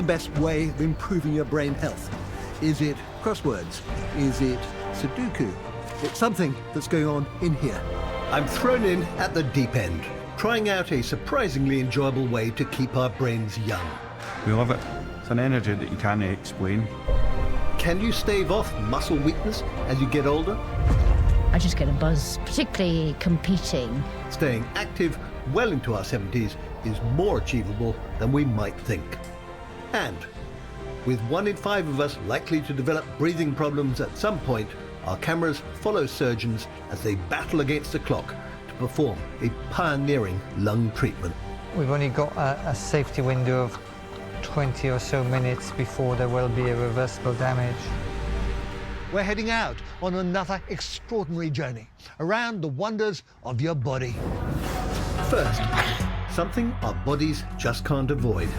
best way of improving your brain health? Is it crosswords? Is it Sudoku? It's something that's going on in here. I'm thrown in at the deep end, trying out a surprisingly enjoyable way to keep our brains young. We love it. It's an energy that you can't explain. Can you stave off muscle weakness as you get older? I just get a buzz, particularly competing. Staying active well into our 70s is more achievable than we might think. And with 1 in 5 of us likely to develop breathing problems at some point, our cameras follow surgeons as they battle against the clock to perform a pioneering lung treatment. We've only got a safety window of 20 or so minutes before there will be irreversible damage. We're heading out on another extraordinary journey around the wonders of your body. First, something our bodies just can't avoid.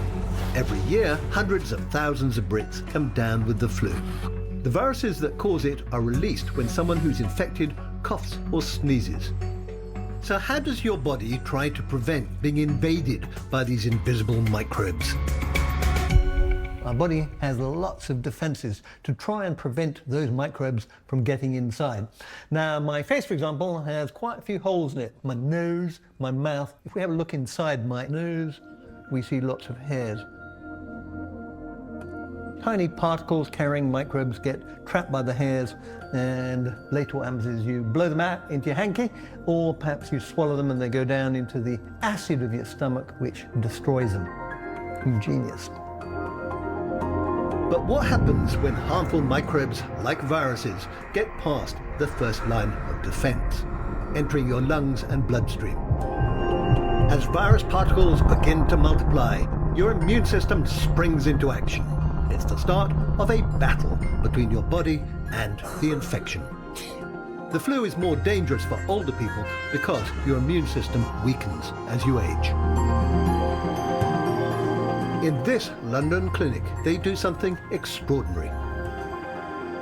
Every year, hundreds of thousands of Brits come down with the flu. The viruses that cause it are released when someone who's infected coughs or sneezes. So how does your body try to prevent being invaded by these invisible microbes? Our body has lots of defenses to try and prevent those microbes from getting inside. Now, my face, for example, has quite a few holes in it. My nose, my mouth. If we have a look inside my nose, we see lots of hairs. Tiny particles carrying microbes get trapped by the hairs, and later what happens is you blow them out into your hanky, or perhaps you swallow them and they go down into the acid of your stomach, which destroys them. Ingenious. But what happens when harmful microbes, like viruses, get past the first line of defense, entering your lungs and bloodstream? As virus particles begin to multiply, your immune system springs into action. It's the start of a battle between your body and the infection. The flu is more dangerous for older people because your immune system weakens as you age. In this London clinic, they do something extraordinary.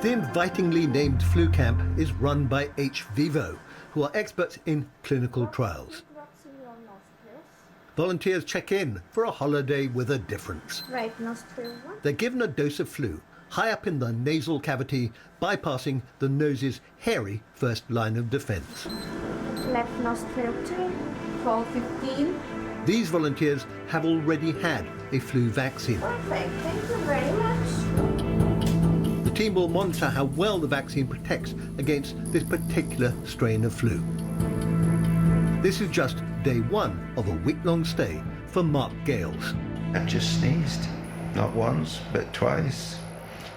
The invitingly named flu camp is run by HVivo, who are experts in clinical trials. Volunteers check in for a holiday with a difference. Right nostril one. They're given a dose of flu, high up in the nasal cavity, bypassing the nose's hairy first line of defense. Left nostril 2, 4:15. These volunteers have already had a flu vaccine. Perfect, thank you very much. The team will monitor how well the vaccine protects against this particular strain of flu. This is just day 1 of a week-long stay for Mark Gales. I've just sneezed, not once, but twice.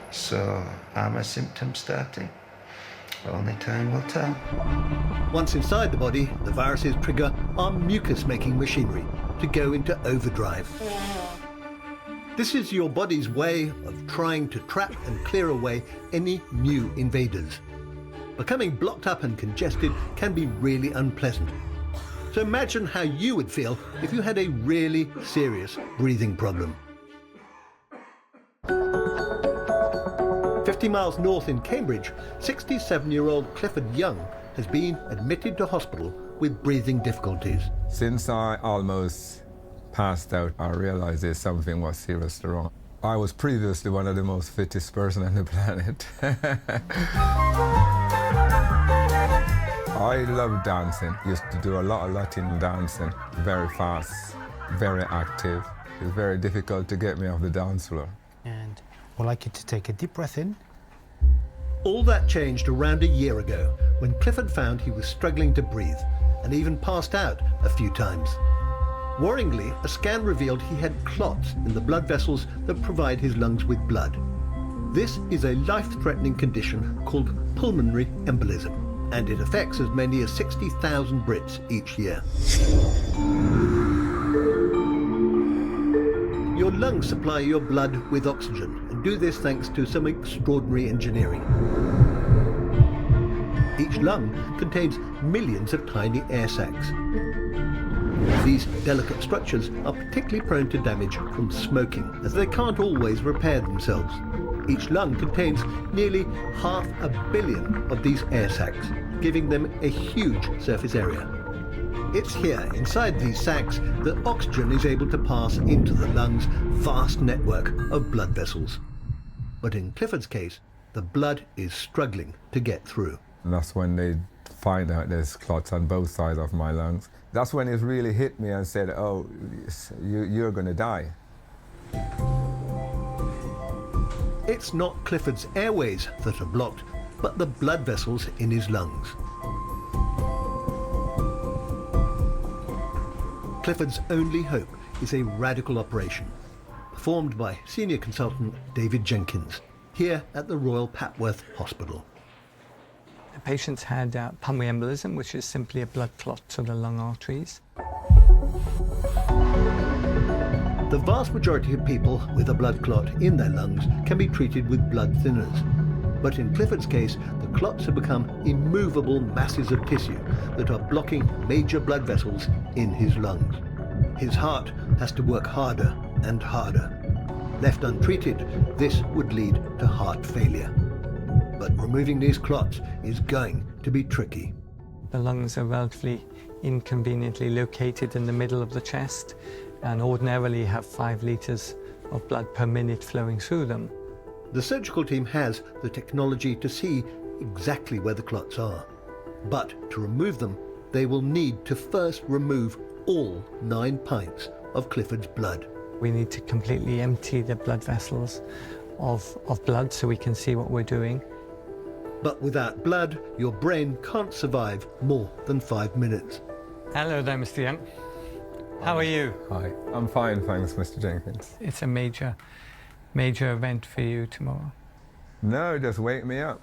So are my symptoms starting? Only time will tell. Once inside the body, the viruses trigger our mucus-making machinery to go into overdrive. This is your body's way of trying to trap and clear away any new invaders. Becoming blocked up and congested can be really unpleasant. So imagine how you would feel if you had a really serious breathing problem. 50 miles north in Cambridge, 67-year-old Clifford Young has been admitted to hospital with breathing difficulties. Since I almost passed out, I realized there's something was seriously wrong. I was previously one of the most fittest person on the planet. I love dancing. Used to do a lot of Latin dancing. Very fast, very active. It's very difficult to get me off the dance floor. And I'd like you to take a deep breath in. All that changed around a year ago when Clifford found he was struggling to breathe and even passed out a few times. Worryingly, a scan revealed he had clots in the blood vessels that provide his lungs with blood. This is a life-threatening condition called pulmonary embolism, and it affects as many as 60,000 Brits each year. Your lungs supply your blood with oxygen and do this thanks to some extraordinary engineering. Each lung contains millions of tiny air sacs. These delicate structures are particularly prone to damage from smoking, as they can't always repair themselves. Each lung contains nearly 500 million of these air sacs, giving them a huge surface area. It's here, inside these sacs, that oxygen is able to pass into the lungs' vast network of blood vessels. But in Clifford's case, the blood is struggling to get through. And that's when they find out there's clots on both sides of my lungs. That's when it really hit me and said, oh, you're going to die. It's not Clifford's airways that are blocked, but the blood vessels in his lungs. Clifford's only hope is a radical operation, performed by senior consultant David Jenkins, here at the Royal Papworth Hospital. The patient's had pulmonary embolism, which is simply a blood clot to the lung arteries. The vast majority of people with a blood clot in their lungs can be treated with blood thinners. But in Clifford's case, the clots have become immovable masses of tissue that are blocking major blood vessels in his lungs. His heart has to work harder and harder. Left untreated, this would lead to heart failure. But removing these clots is going to be tricky. The lungs are relatively inconveniently located in the middle of the chest and ordinarily have 5 litres of blood per minute flowing through them. The surgical team has the technology to see exactly where the clots are. But to remove them, they will need to first remove all 9 pints of Clifford's blood. We need to completely empty the blood vessels of blood so we can see what we're doing. But without blood, your brain can't survive more than 5 minutes. Hello there, Mr. Young. How are you? Hi, I'm fine, thanks, Mr. Jenkins. It's a major event for you tomorrow. No, just wake me up.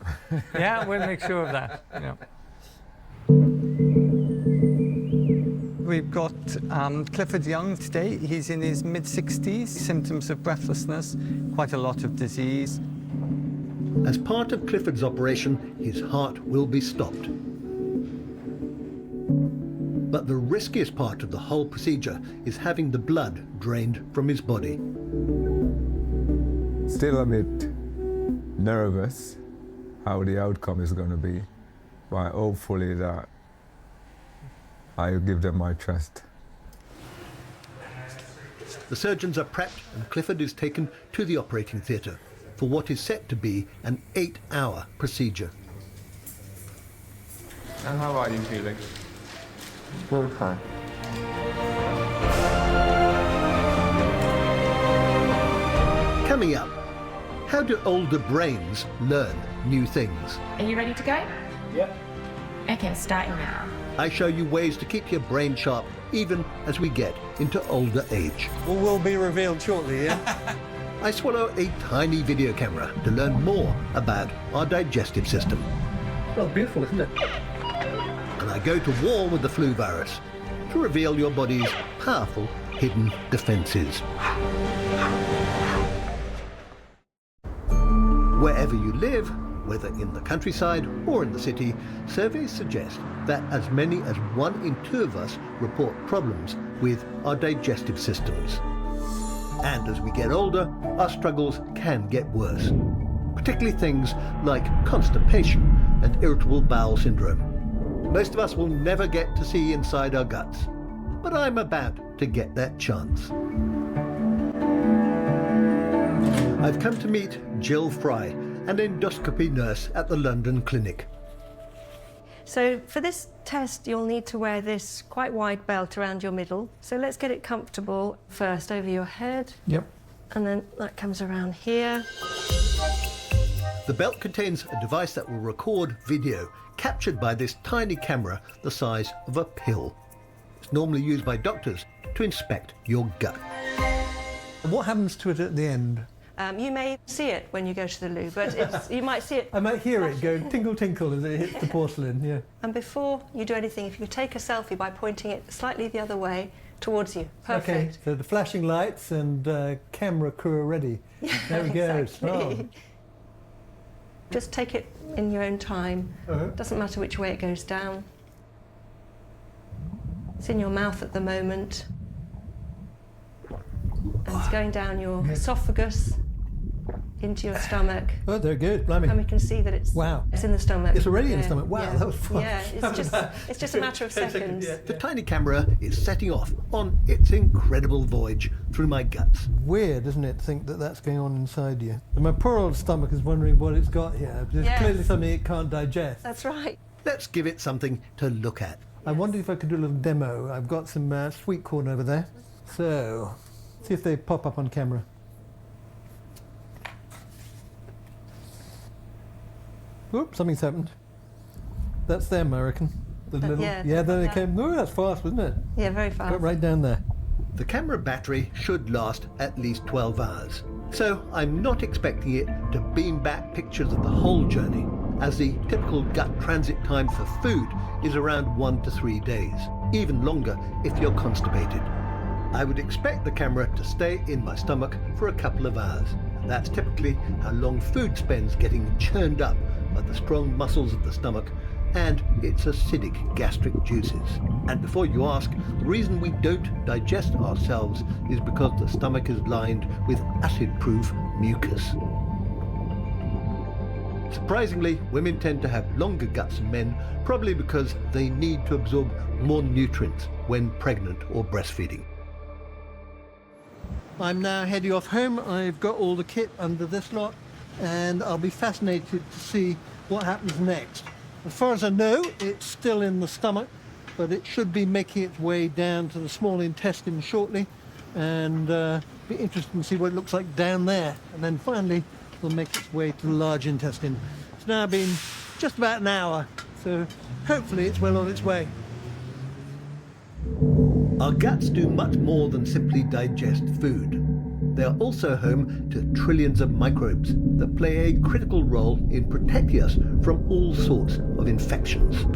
Yeah, we'll make sure of that. Yeah. We've got Clifford Young today. He's in his mid-60s, symptoms of breathlessness, quite a lot of disease. As part of Clifford's operation, his heart will be stopped. But the riskiest part of the whole procedure is having the blood drained from his body. Still a bit nervous how the outcome is going to be, but hopefully that I'll give them my trust. The surgeons are prepped and Clifford is taken to the operating theatre for what is set to be an 8-hour procedure. And how are you feeling? Very fine. Coming up, how do older brains learn new things? Are you ready to go? Yeah. Okay, starting now. I show you ways to keep your brain sharp even as we get into older age. All will be revealed shortly, yeah? I swallow a tiny video camera to learn more about our digestive system. Well, beautiful, isn't it? And I go to war with the flu virus to reveal your body's powerful hidden defenses. Wherever you live, whether in the countryside or in the city, surveys suggest that as many as 1 in 2 of us report problems with our digestive systems. And as we get older, our struggles can get worse, particularly things like constipation and irritable bowel syndrome. Most of us will never get to see inside our guts, but I'm about to get that chance. I've come to meet Jill Fry, an endoscopy nurse at the London clinic. So for this test, you'll need to wear this quite wide belt around your middle. So let's get it comfortable first over your head. Yep. And then that comes around here. The belt contains a device that will record video captured by this tiny camera the size of a pill. It's normally used by doctors to inspect your gut. And what happens to it at the end? You may see it when you go to the loo, but you might see it. I might hear it go tinkle tinkle as it hits the porcelain, yeah. And before you do anything, if you take a selfie by pointing it slightly the other way towards you. Perfect. Okay, so the flashing lights and camera crew are ready. There we go. Exactly. Oh. Just take it in your own time. Doesn't matter which way it goes down. It's in your mouth at the moment. And it's going down your esophagus. into your stomach. Oh, they're good, blimey. And we can see that it's in the stomach. It's already in the stomach. Wow, that was fun. Yeah, it's just a matter of seconds. The tiny camera is setting off on its incredible voyage through my guts. Weird, isn't it, to think that that's going on inside you? And my poor old stomach is wondering what it's got here. There's clearly something it can't digest. That's right. Let's give it something to look at. I wondered if I could do a little demo. I've got some sweet corn over there. So, see if they pop up on camera. Oops, something's happened. That's them, I reckon. The little, there they came. Oh, that's fast, wasn't it? Yeah, very fast. Got right down there. The camera battery should last at least 12 hours. So I'm not expecting it to beam back pictures of the whole journey, as the typical gut transit time for food is around 1 to 3 days, even longer if you're constipated. I would expect the camera to stay in my stomach for a couple of hours. That's typically how long food spends getting churned up by the strong muscles of the stomach and its acidic gastric juices. And before you ask, the reason we don't digest ourselves is because the stomach is lined with acid-proof mucus. Surprisingly, women tend to have longer guts than men, probably because they need to absorb more nutrients when pregnant or breastfeeding. I'm now heading off home. I've got all the kit under this lot, and I'll be fascinated to see what happens next. As far as I know, it's still in the stomach, but it should be making its way down to the small intestine shortly, and be interested to see what it looks like down there. And then finally, it'll make its way to the large intestine. It's now been just about an hour, so hopefully it's well on its way. Our guts do much more than simply digest food. They are also home to trillions of microbes that play a critical role in protecting us from all sorts of infections.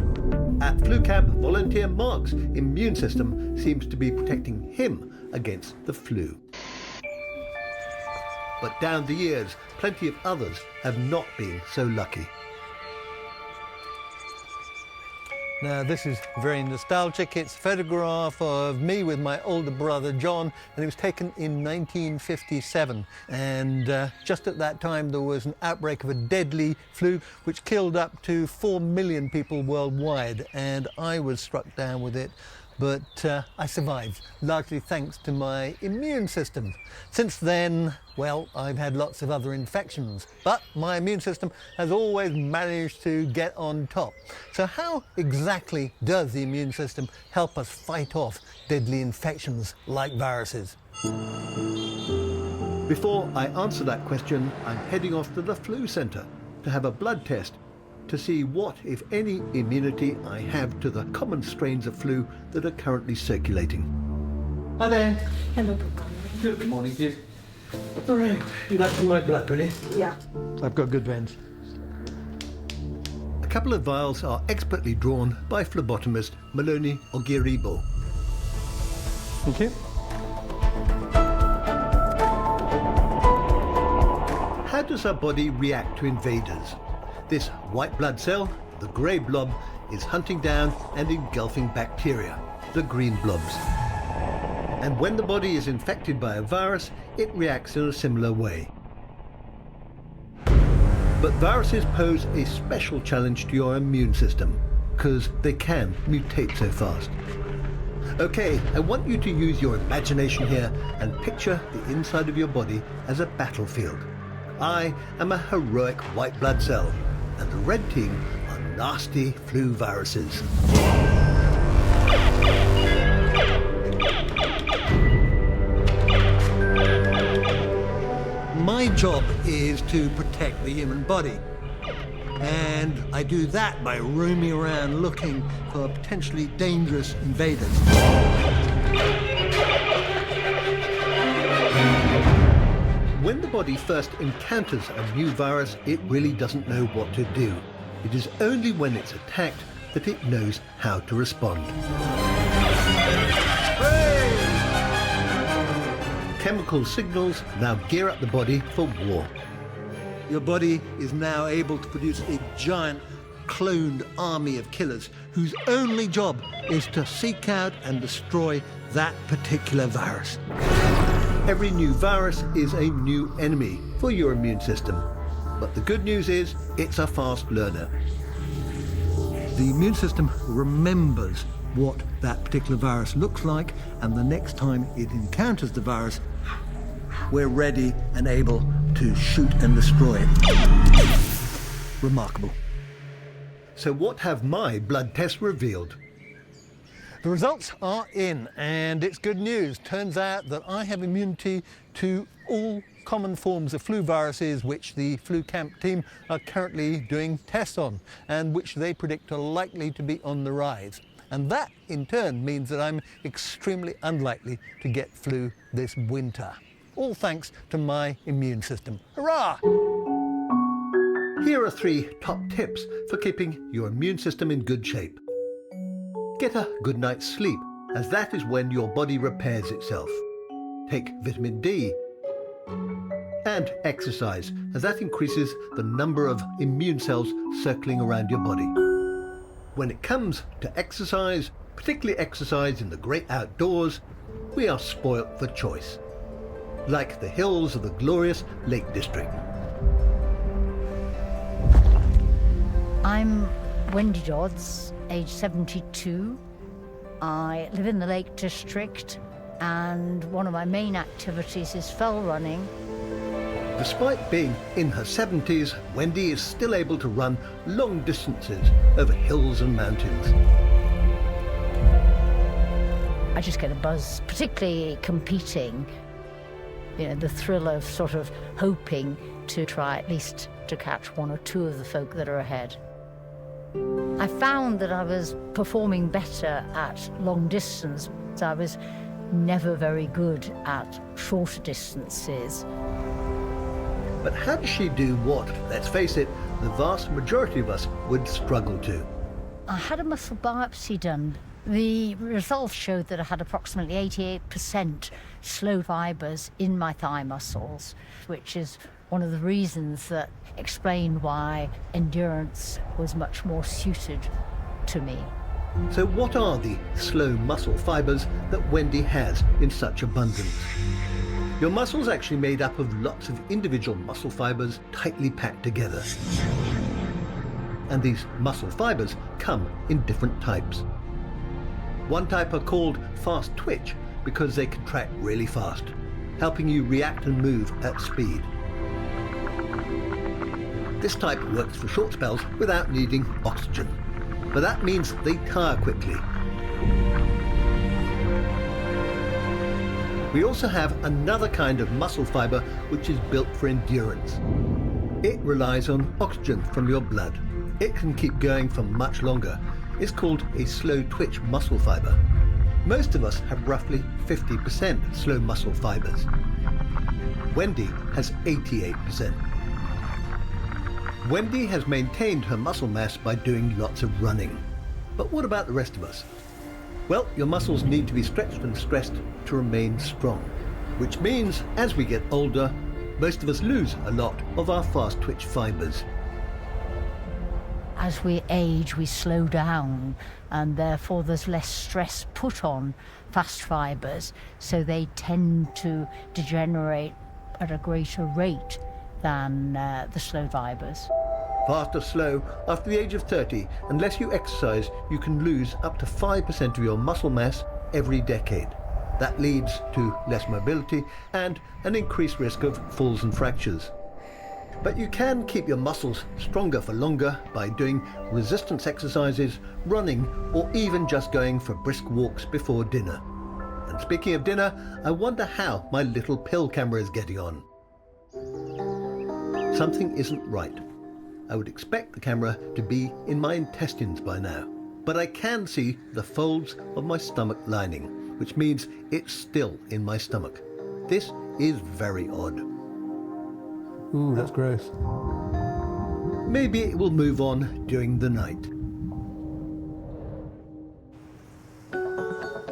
At Flu Camp, volunteer Mark's immune system seems to be protecting him against the flu. But down the years, plenty of others have not been so lucky. Now, this is very nostalgic. It's a photograph of me with my older brother, John, and it was taken in 1957. And just at that time, there was an outbreak of a deadly flu, which killed up to 4 million people worldwide. And I was struck down with it, but I survived, largely thanks to my immune system. Since then, well, I've had lots of other infections, but my immune system has always managed to get on top. So how exactly does the immune system help us fight off deadly infections like viruses? Before I answer that question, I'm heading off to the flu centre to have a blood test to see what, if any, immunity I have to the common strains of flu that are currently circulating. Hi there. Hello. Good morning, dear. All right, you'd like some of my blood, will you? Yeah. I've got good veins. A couple of vials are expertly drawn by phlebotomist Maloney Ogiribo. Thank you. How does our body react to invaders? This white blood cell, the grey blob, is hunting down and engulfing bacteria, the green blobs. And when the body is infected by a virus, it reacts in a similar way. But viruses pose a special challenge to your immune system, because they can mutate so fast. Okay, I want you to use your imagination here and picture the inside of your body as a battlefield. I am a heroic white blood cell, and the red team are nasty flu viruses. My job is to protect the human body, and I do that by roaming around looking for potentially dangerous invaders. When the body first encounters a new virus, it really doesn't know what to do. It is only when it's attacked that it knows how to respond. Chemical signals now gear up the body for war. Your body is now able to produce a giant cloned army of killers whose only job is to seek out and destroy that particular virus. Every new virus is a new enemy for your immune system. But the good news is it's a fast learner. The immune system remembers what that particular virus looks like, and the next time it encounters the virus, we're ready and able to shoot and destroy it. Remarkable. So what have my blood tests revealed? The results are in, and it's good news. Turns out that I have immunity to all common forms of flu viruses which the flu camp team are currently doing tests on, and which they predict are likely to be on the rise. And that, in turn, means that I'm extremely unlikely to get flu this winter. All thanks to my immune system. Hurrah! Here are 3 top tips for keeping your immune system in good shape. Get a good night's sleep, as that is when your body repairs itself. Take vitamin D. And exercise, as that increases the number of immune cells circling around your body. When it comes to exercise, particularly exercise in the great outdoors, we are spoilt for choice. Like the hills of the glorious Lake District. I'm Wendy Dodds, age 72. I live in the Lake District, and one of my main activities is fell running. Despite being in her 70s, Wendy is still able to run long distances over hills and mountains. I just get a buzz, particularly competing. You know, the thrill of sort of hoping to try at least to catch 1 or 2 of the folk that are ahead. I found that I was performing better at long distance. I was never very good at shorter distances. But how does she do what, let's face it, the vast majority of us would struggle to? I had a muscle biopsy done. The results showed that I had approximately 88% slow fibers in my thigh muscles, which is one of the reasons that explained why endurance was much more suited to me. So what are the slow muscle fibers that Wendy has in such abundance? Your muscle's actually made up of lots of individual muscle fibers tightly packed together. And these muscle fibers come in different types. One type are called fast twitch because they contract really fast, helping you react and move at speed. This type works for short spells without needing oxygen, but that means they tire quickly. We also have another kind of muscle fiber which is built for endurance. It relies on oxygen from your blood. It can keep going for much longer. It's called a slow twitch muscle fiber. Most of us have roughly 50% slow muscle fibers. Wendy has 88%. Wendy has maintained her muscle mass by doing lots of running. But what about the rest of us? Well, your muscles need to be stretched and stressed to remain strong, which means as we get older, most of us lose a lot of our fast twitch fibers. As we age, we slow down, and therefore there's less stress put on fast fibers, so they tend to degenerate at a greater rate than the slow fibers. Fast or slow, after the age of 30, unless you exercise, you can lose up to 5% of your muscle mass every decade. That leads to less mobility and an increased risk of falls and fractures. But you can keep your muscles stronger for longer by doing resistance exercises, running, or even just going for brisk walks before dinner. And speaking of dinner, I wonder how my little pill camera is getting on. Something isn't right. I would expect the camera to be in my intestines by now, but I can see the folds of my stomach lining, which means it's still in my stomach. This is very odd. Ooh, that's gross. Maybe it will move on during the night.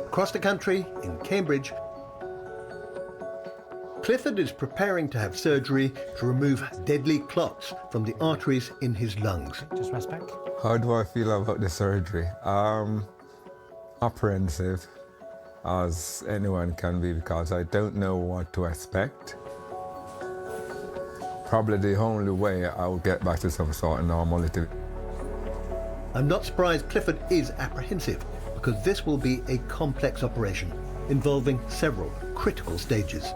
Across the country, in Cambridge, Clifford is preparing to have surgery to remove deadly clots from the arteries in his lungs. Just rest back. How do I feel about the surgery? Apprehensive. as anyone can be, because I don't know what to expect. Probably the only way I'll get back to some sort of normality. I'm not surprised Clifford is apprehensive, because this will be a complex operation involving several critical stages.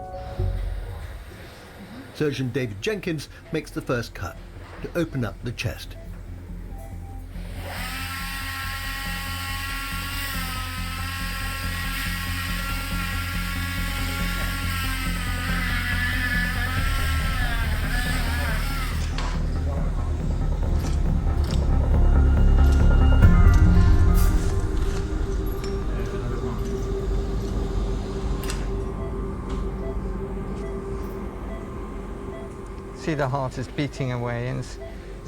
Surgeon David Jenkins makes the first cut to open up the chest. See, the heart is beating away, and it's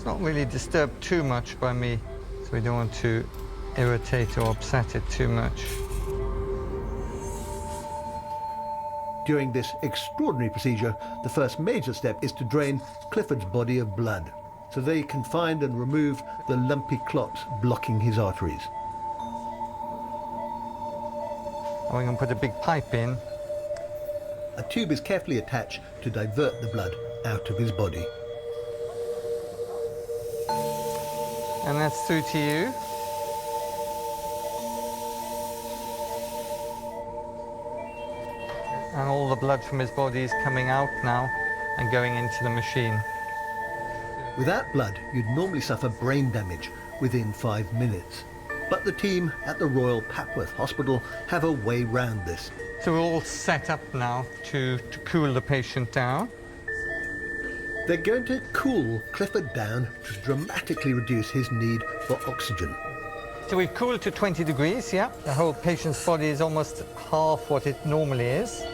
not really disturbed too much by me, so we don't want to irritate or upset it too much. During this extraordinary procedure, the first major step is to drain Clifford's body of blood, so they can find and remove the lumpy clots blocking his arteries. And we're going to put a big pipe in. A tube is carefully attached to divert the blood out of his body. And that's through to you. And all the blood from his body is coming out now and going into the machine. Without blood, you'd normally suffer brain damage within 5 minutes. But the team at the Royal Papworth Hospital have a way round this. So we're all set up now to cool the patient down. They're going to cool Clifford down to dramatically reduce his need for oxygen. So we've cooled to 20 degrees, yeah. The whole patient's body is almost half what it normally is.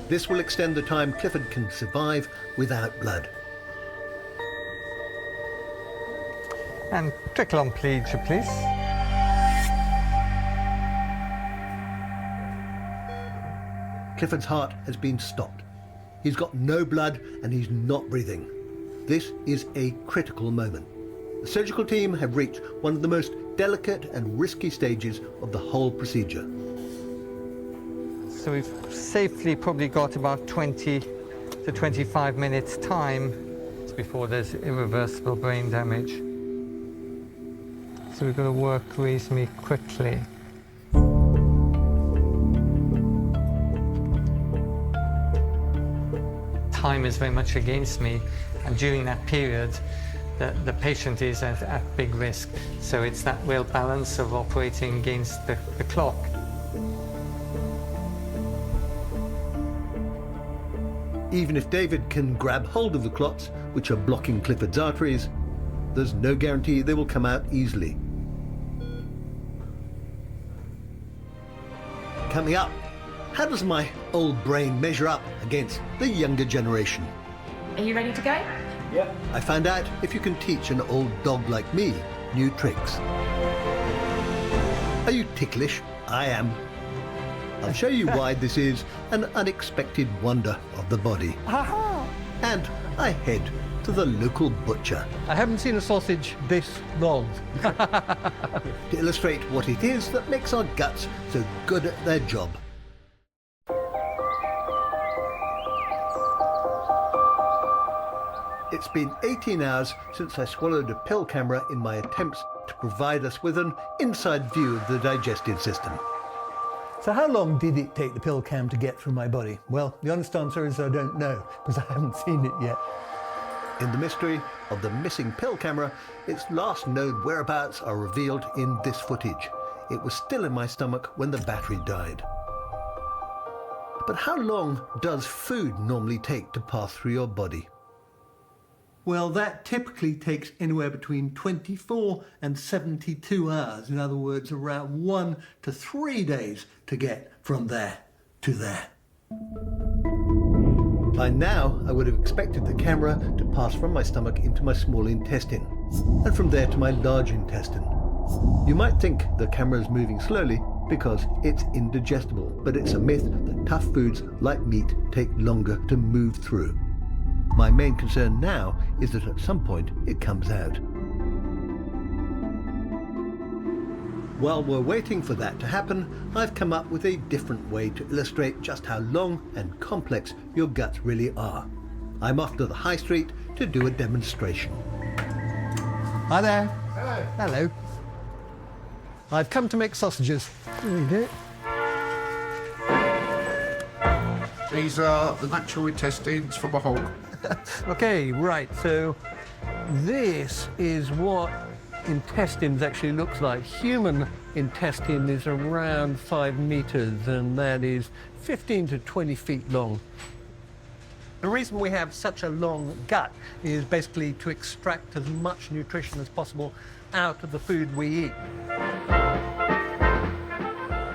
This will extend the time Clifford can survive without blood. And trickle on pleasure, please. Clifford's heart has been stopped. He's got no blood and he's not breathing. This is a critical moment. The surgical team have reached one of the most delicate and risky stages of the whole procedure. So we've safely probably got about 20 to 25 minutes time before there's irreversible brain damage. So we've got to work reasonably quickly. Time is very much against me, and during that period the patient is at big risk. So it's that real balance of operating against the clock. Even if David can grab hold of the clots, which are blocking Clifford's arteries, there's no guarantee they will come out easily. Coming up, how does my old brain measure up against the younger generation? Are you ready to go? Yeah. I found out if you can teach an old dog like me new tricks. Are you ticklish? I am. I'll show you why this is an unexpected wonder of the body. And I head to the local butcher. I haven't seen a sausage this long. To illustrate what it is that makes our guts so good at their job. It's been 18 hours since I swallowed a pill camera in my attempts to provide us with an inside view of the digestive system. So how long did it take the pill cam to get through my body? Well, the honest answer is I don't know, because I haven't seen it yet. In the mystery of the missing pill camera, its last known whereabouts are revealed in this footage. It was still in my stomach when the battery died. But how long does food normally take to pass through your body? Well, that typically takes anywhere between 24 and 72 hours. In other words, around 1 to 3 days to get from there to there. By now, I would have expected the camera to pass from my stomach into my small intestine, and from there to my large intestine. You might think the camera is moving slowly because it's indigestible, but it's a myth that tough foods like meat take longer to move through. My main concern now is that at some point it comes out. while we're waiting for that to happen, I've come up with a different way to illustrate just how long and complex your guts really are. I'm off to the high street to do a demonstration. Hi there. Hello. Hello. I've come to make sausages. There you go. These are the natural intestines from a hog. Okay, right, so this is what intestines actually looks like. Human intestine is around 5 meters, and that is 15 to 20 feet long. The reason we have such a long gut is basically to extract as much nutrition as possible out of the food we eat.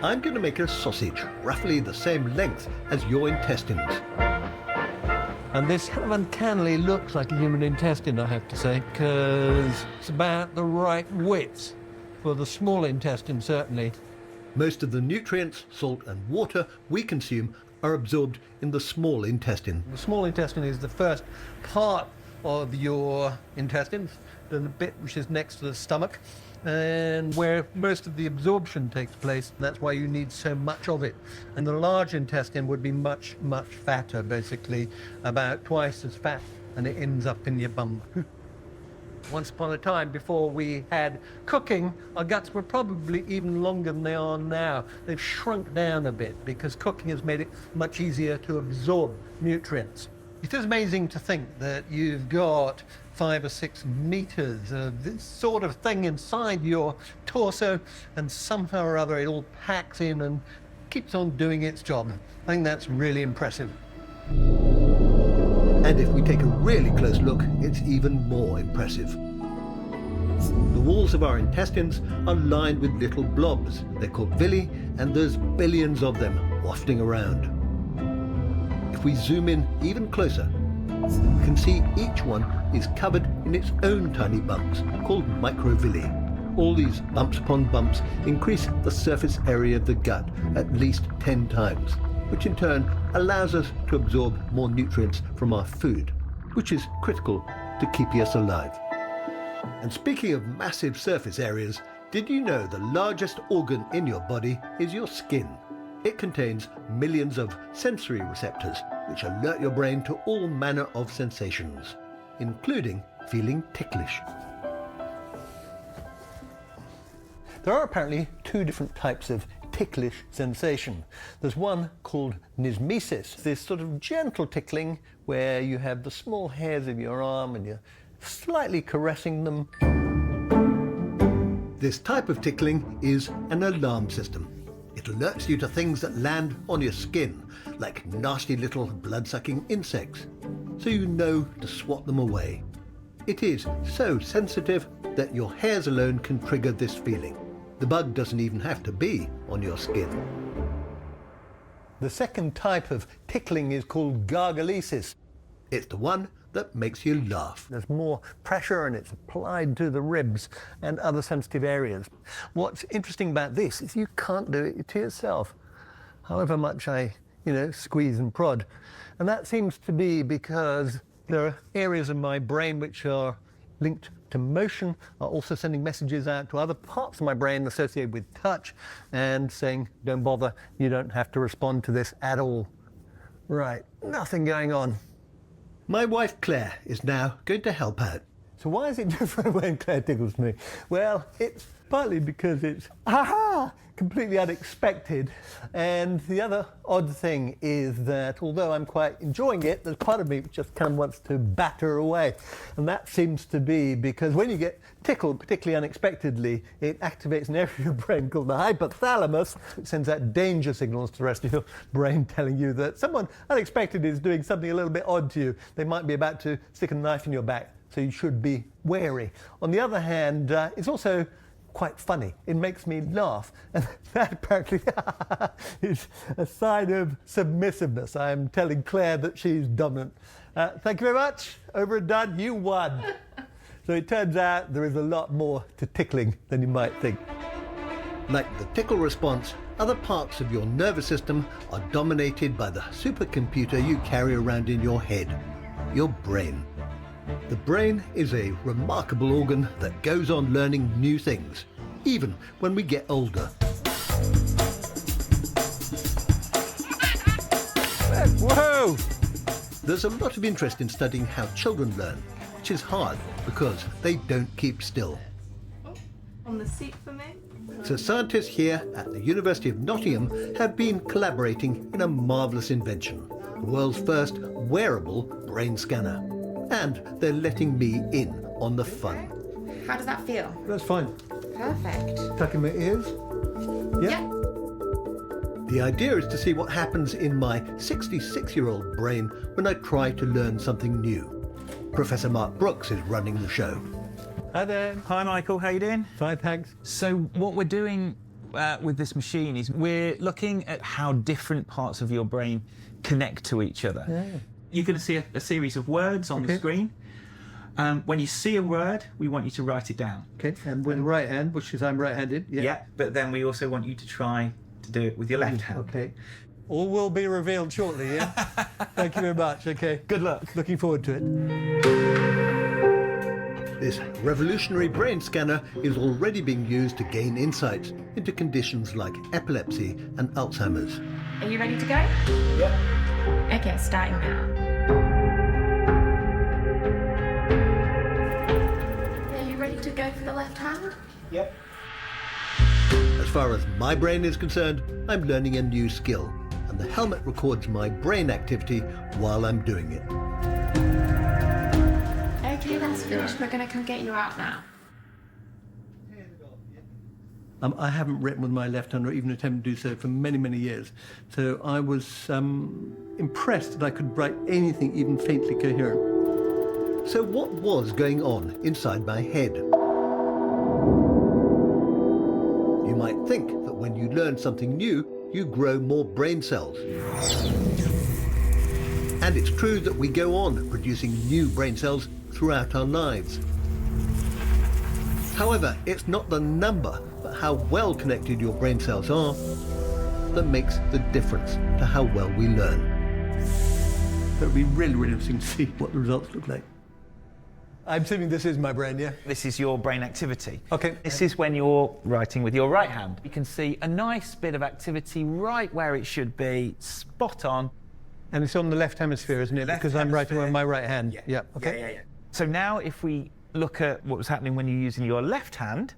I'm going to make a sausage, roughly the same length as your intestines. And this kind of uncannily looks like a human intestine, I have to say, because it's about the right width for the small intestine, certainly. Most of the nutrients, salt and water we consume are absorbed in the small intestine. The small intestine is the first part of your intestines, the bit which is next to the stomach, and where most of the absorption takes place. That's why you need so much of it. And the large intestine would be much, much fatter, basically, about twice as fat, and it ends up in your bum. Once upon a time, before we had cooking, our guts were probably even longer than they are now. They've shrunk down a bit because cooking has made it much easier to absorb nutrients. It is amazing to think that you've got 5 or 6 meters of this sort of thing inside your torso, and somehow or other it all packs in and keeps on doing its job. I think that's really impressive. And if we take a really close look, it's even more impressive. The walls of our intestines are lined with little blobs. They're called villi, and there's billions of them wafting around. If we zoom in even closer, we can see each one is covered in its own tiny bumps, called microvilli. All these bumps upon bumps increase the surface area of the gut at least 10 times, which in turn allows us to absorb more nutrients from our food, which is critical to keeping us alive. And speaking of massive surface areas, did you know the largest organ in your body is your skin? It contains millions of sensory receptors which alert your brain to all manner of sensations, including feeling ticklish. There are apparently 2 different types of ticklish sensation. There's one called nismesis, this sort of gentle tickling where you have the small hairs of your arm and you're slightly caressing them. This type of tickling is an alarm system. It alerts you to things that land on your skin, like nasty little blood-sucking insects, so you know to swat them away. It is so sensitive that your hairs alone can trigger this feeling. The bug doesn't even have to be on your skin. The second type of tickling is called gargalesis. It's the one that makes you laugh. There's more pressure and it's applied to the ribs and other sensitive areas. What's interesting about this is you can't do it to yourself, however much I, squeeze and prod. And that seems to be because there are areas of my brain which are linked to motion, are also sending messages out to other parts of my brain associated with touch and saying, don't bother, you don't have to respond to this at all. Right, nothing going on. My wife Claire is now going to help out. So why is it different when Claire tickles me? Well, it's partly because it's, completely unexpected. And the other odd thing is that although I'm quite enjoying it, there's part of me which just kind of wants to batter away. And that seems to be because when you get tickled, particularly unexpectedly, it activates an area of your brain called the hypothalamus. It sends out danger signals to the rest of your brain telling you that someone unexpected is doing something a little bit odd to you. They might be about to stick a knife in your back, so you should be wary. On the other hand, it's also quite funny. It makes me laugh. And that apparently is a sign of submissiveness. I'm telling Claire that she's dominant. Thank you very much. Over and done. You won. So it turns out there is a lot more to tickling than you might think. Like the tickle response, other parts of your nervous system are dominated by the supercomputer you carry around in your head, your brain. The brain is a remarkable organ that goes on learning new things. even when we get older. Whoa! There's a lot of interest in studying how children learn, which is hard because they don't keep still. On the seat for me. So scientists here at the University of Nottingham have been collaborating in a marvellous invention, the world's first wearable brain scanner. And they're letting me in on the fun. How does that feel? That's fine. Perfect. Tucking my ears. Yeah. The idea is to see what happens in my 66-year-old brain when I try to learn something new. Professor Mark Brooks is running the show. Hi there. Hi, Michael. How you doing? Fine, thanks. So what we're doing with this machine is we're looking at how different parts of your brain connect to each other. Yeah. You're going to see a series of words on the screen. When you see a word, we want you to write it down. Okay, and with the right hand, which is I'm right-handed. Yeah, but then we also want you to try to do it with your left hand. Okay. All will be revealed shortly, yeah? Thank you very much, okay. Good luck. Looking forward to it. This revolutionary brain scanner is already being used to gain insights into conditions like epilepsy and Alzheimer's. Are you ready to go? Yeah. Okay, starting now. Are you ready to go for the left hand? Yep. As far as my brain is concerned, I'm learning a new skill, and the helmet records my brain activity while I'm doing it. Okay, that's finished. We're going to come get you out now. I haven't written with my left hand or even attempted to do so for many, many years. So I was impressed that I could write anything even faintly coherent. So what was going on inside my head? You might think that when you learn something new, you grow more brain cells. And it's true that we go on producing new brain cells throughout our lives. However, it's not the number, but how well connected your brain cells are that makes the difference to how well we learn. It would be really, really interesting to see what the results look like. I'm assuming this is my brain, yeah? This is your brain activity. Okay. This is when you're writing with your right hand. You can see a nice bit of activity right where it should be, spot on. And it's on the left hemisphere, isn't it? Because I'm writing with my right hand. Yeah. Okay. Yeah. So now if we look at what was happening when you're using your left hand,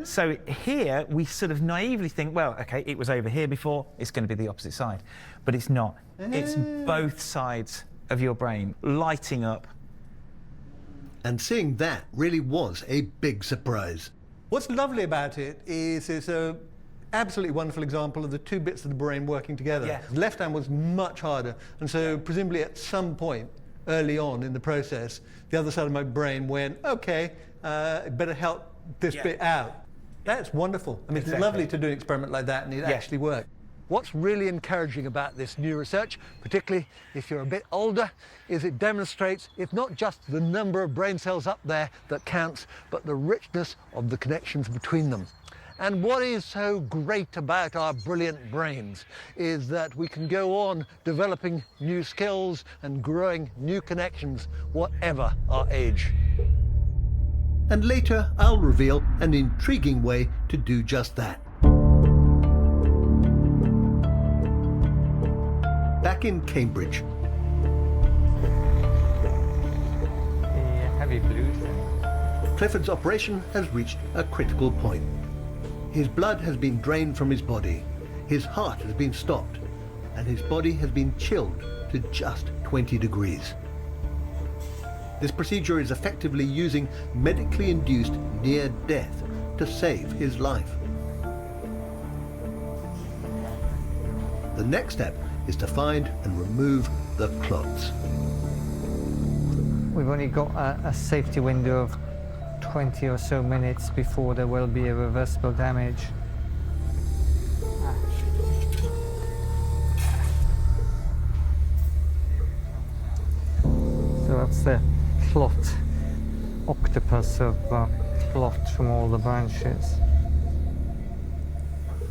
so here we sort of naively think, well, okay, it was over here before, it's going to be the opposite side. But it's not. It's both sides of your brain lighting up. And seeing that really was a big surprise. What's lovely about it is it's a absolutely wonderful example of the two bits of the brain working together. Yeah. The left hand was much harder, and so presumably at some point early on in the process, the other side of my brain went, okay, better help this bit out. That's wonderful. I mean, it's lovely to do an experiment like that and it actually worked. What's really encouraging about this new research, particularly if you're a bit older, is it demonstrates it's not just the number of brain cells up there that counts, but the richness of the connections between them. And what is so great about our brilliant brains is that we can go on developing new skills and growing new connections, whatever our age. And later, I'll reveal an intriguing way to do just that. Back in Cambridge. The heavy blues then. Clifford's operation has reached a critical point. His blood has been drained from his body, his heart has been stopped, and his body has been chilled to just 20 degrees. This procedure is effectively using medically induced near death to save his life. The next step is to find and remove the clots. We've only got a safety window of 20 or so minutes before there will be irreversible damage. So that's the clot octopus of clot from all the branches.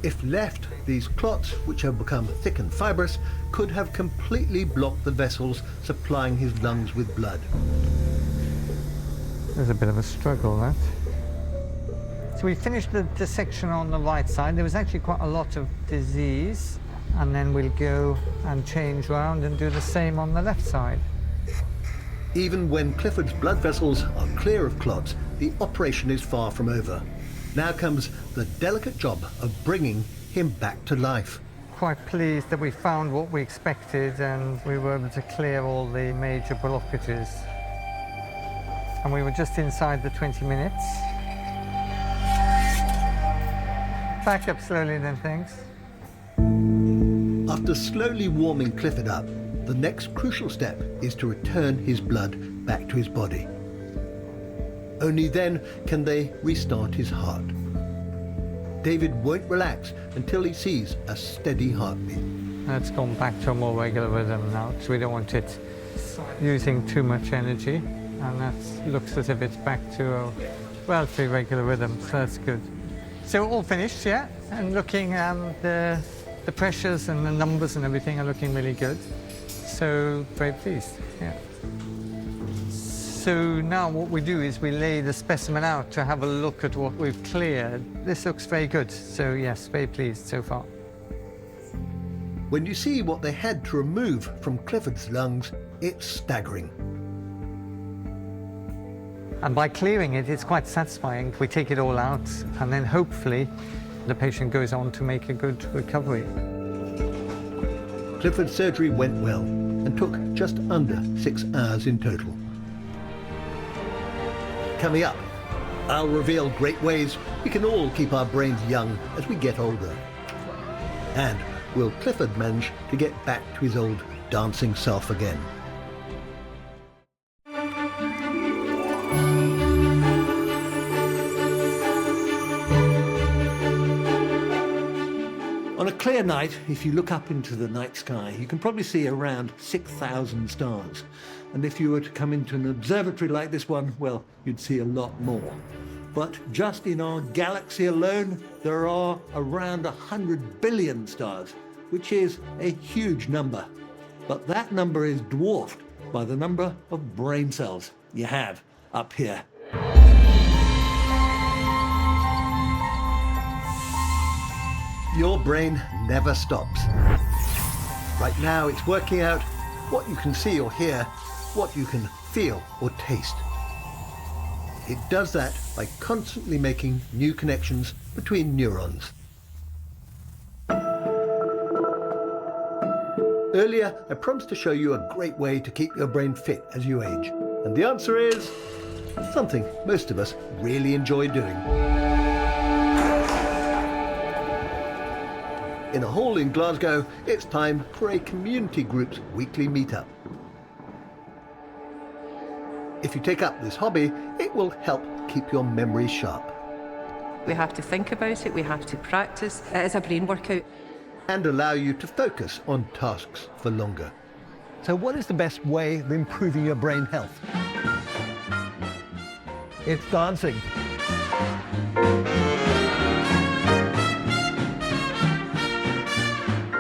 If left, these clots, which have become thick and fibrous, could have completely blocked the vessels supplying his lungs with blood. There's a bit of a struggle, that. So we finished the dissection on the right side. There was actually quite a lot of disease. And then we'll go and change round and do the same on the left side. Even when Clifford's blood vessels are clear of clots, the operation is far from over. Now comes the delicate job of bringing him back to life. Quite pleased that we found what we expected and we were able to clear all the major blockages. And we were just inside the 20 minutes. Back up slowly then, thanks. After slowly warming Clifford up, the next crucial step is to return his blood back to his body. Only then can they restart his heart. David won't relax until he sees a steady heartbeat. It's gone back to a more regular rhythm now, so we don't want it using too much energy, and that looks as if it's back to a relatively regular rhythm, so that's good. So all finished, yeah, and looking the pressures and the numbers and everything are looking really good. So very pleased, yeah. So now what we do is we lay the specimen out to have a look at what we've cleared. This looks very good, so yes, very pleased so far. When you see what they had to remove from Clifford's lungs, it's staggering. And by clearing it, it's quite satisfying. We take it all out, and then hopefully the patient goes on to make a good recovery. Clifford's surgery went well and took just under 6 hours in total. Coming up, I'll reveal great ways we can all keep our brains young as we get older. And will Clifford manage to get back to his old dancing self again? On a clear night, if you look up into the night sky, you can probably see around 6,000 stars. And if you were to come into an observatory like this one, well, you'd see a lot more. But just in our galaxy alone, there are around 100 billion stars, which is a huge number. But that number is dwarfed by the number of brain cells you have up here. Your brain never stops. Right now, it's working out what you can see or hear, what you can feel or taste. It does that by constantly making new connections between neurons. Earlier, I promised to show you a great way to keep your brain fit as you age. And the answer is something most of us really enjoy doing. In a hall in Glasgow, it's time for a community group's weekly meetup. If you take up this hobby, it will help keep your memory sharp. We have to think about it, we have to practice. It is a brain workout. And allow you to focus on tasks for longer. So what is the best way of improving your brain health? It's dancing.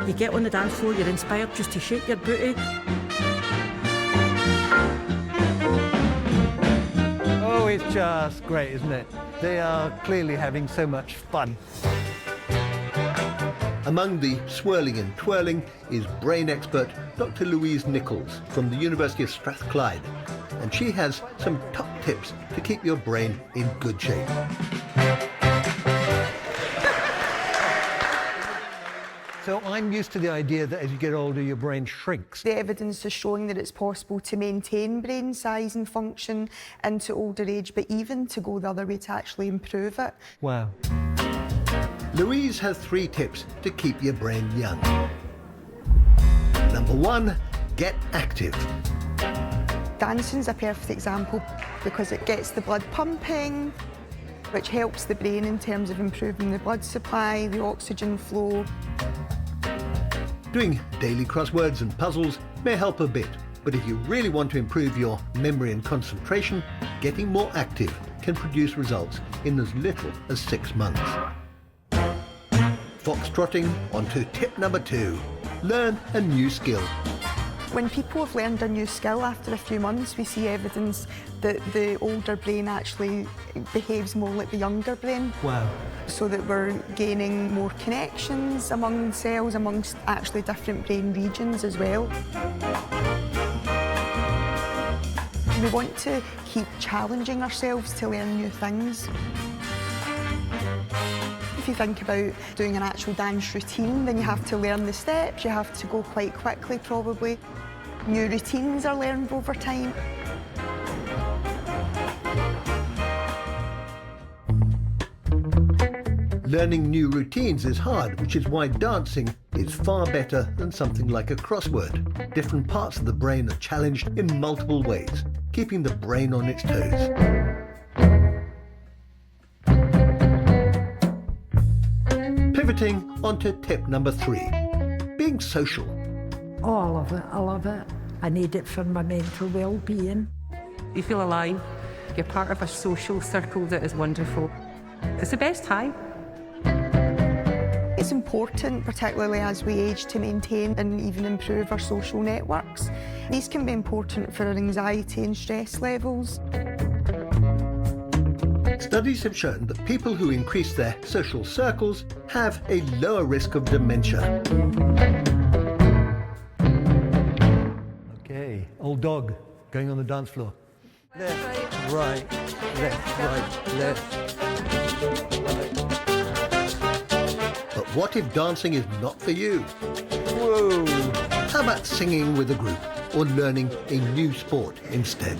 You get on the dance floor, you're inspired just to shake your booty. Oh, it's just great, isn't it? They are clearly having so much fun. Among the swirling and twirling is brain expert Dr. Louise Nichols from the University of Strathclyde, and she has some top tips to keep your brain in good shape. So I'm used to the idea that as you get older, your brain shrinks. The evidence is showing that it's possible to maintain brain size and function into older age, but even to go the other way to actually improve it. Wow. Louise has 3 tips to keep your brain young. Number 1, get active. Dancing's a perfect example because it gets the blood pumping, which helps the brain in terms of improving the blood supply, the oxygen flow. Doing daily crosswords and puzzles may help a bit, but if you really want to improve your memory and concentration, getting more active can produce results in as little as 6 months. Foxtrotting on to tip number 2. Learn a new skill. When people have learned a new skill after a few months, we see evidence that the older brain actually behaves more like the younger brain. Wow. So that we're gaining more connections among cells, amongst actually different brain regions as well. We want to keep challenging ourselves to learn new things. If you think about doing an actual dance routine, then you have to learn the steps, you have to go quite quickly probably. New routines are learned over time. Learning new routines is hard, which is why dancing is far better than something like a crossword. Different parts of the brain are challenged in multiple ways, keeping the brain on its toes. Pivoting onto tip number 3, being social. Oh, I love it. I love it. I need it for my mental well-being. You feel alive. You're part of a social circle that is wonderful. It's the best time. It's important, particularly as we age, to maintain and even improve our social networks. These can be important for our anxiety and stress levels. Studies have shown that people who increase their social circles have a lower risk of dementia. Okay, old dog going on the dance floor. Left, right, left, right, left, right. But what if dancing is not for you? Whoa! How about singing with a group or learning a new sport instead?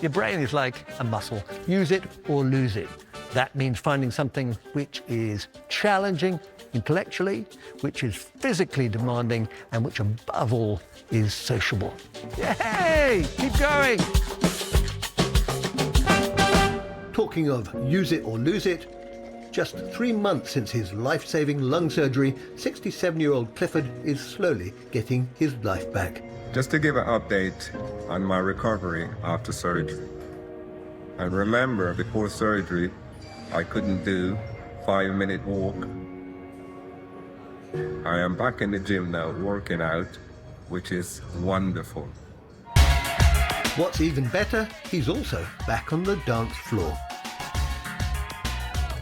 Your brain is like a muscle. Use it or lose it. That means finding something which is challenging intellectually, which is physically demanding, and which above all is sociable. Yay! Keep going! Talking of use it or lose it, just 3 months since his life-saving lung surgery, 67-year-old Clifford is slowly getting his life back. Just to give an update on my recovery after surgery. And remember, before surgery, I couldn't do 5-minute walk. I am back in the gym now, working out, which is wonderful. What's even better, he's also back on the dance floor.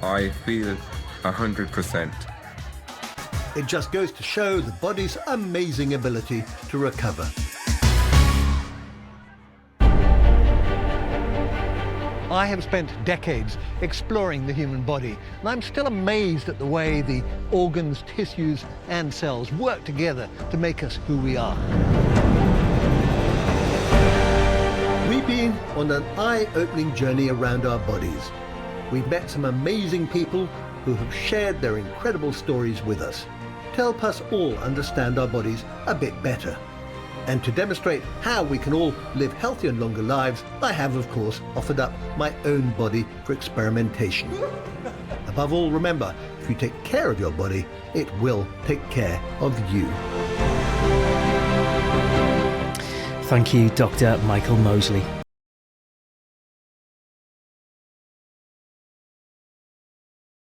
I feel 100%. It just goes to show the body's amazing ability to recover. I have spent decades exploring the human body, and I'm still amazed at the way the organs, tissues, and cells work together to make us who we are. We've been on an eye-opening journey around our bodies. We've met some amazing people who have shared their incredible stories with us to help us all understand our bodies a bit better. And to demonstrate how we can all live healthier and longer lives, I have, of course, offered up my own body for experimentation. Above all, remember, if you take care of your body, it will take care of you. Thank you, Dr. Micheal Mosley.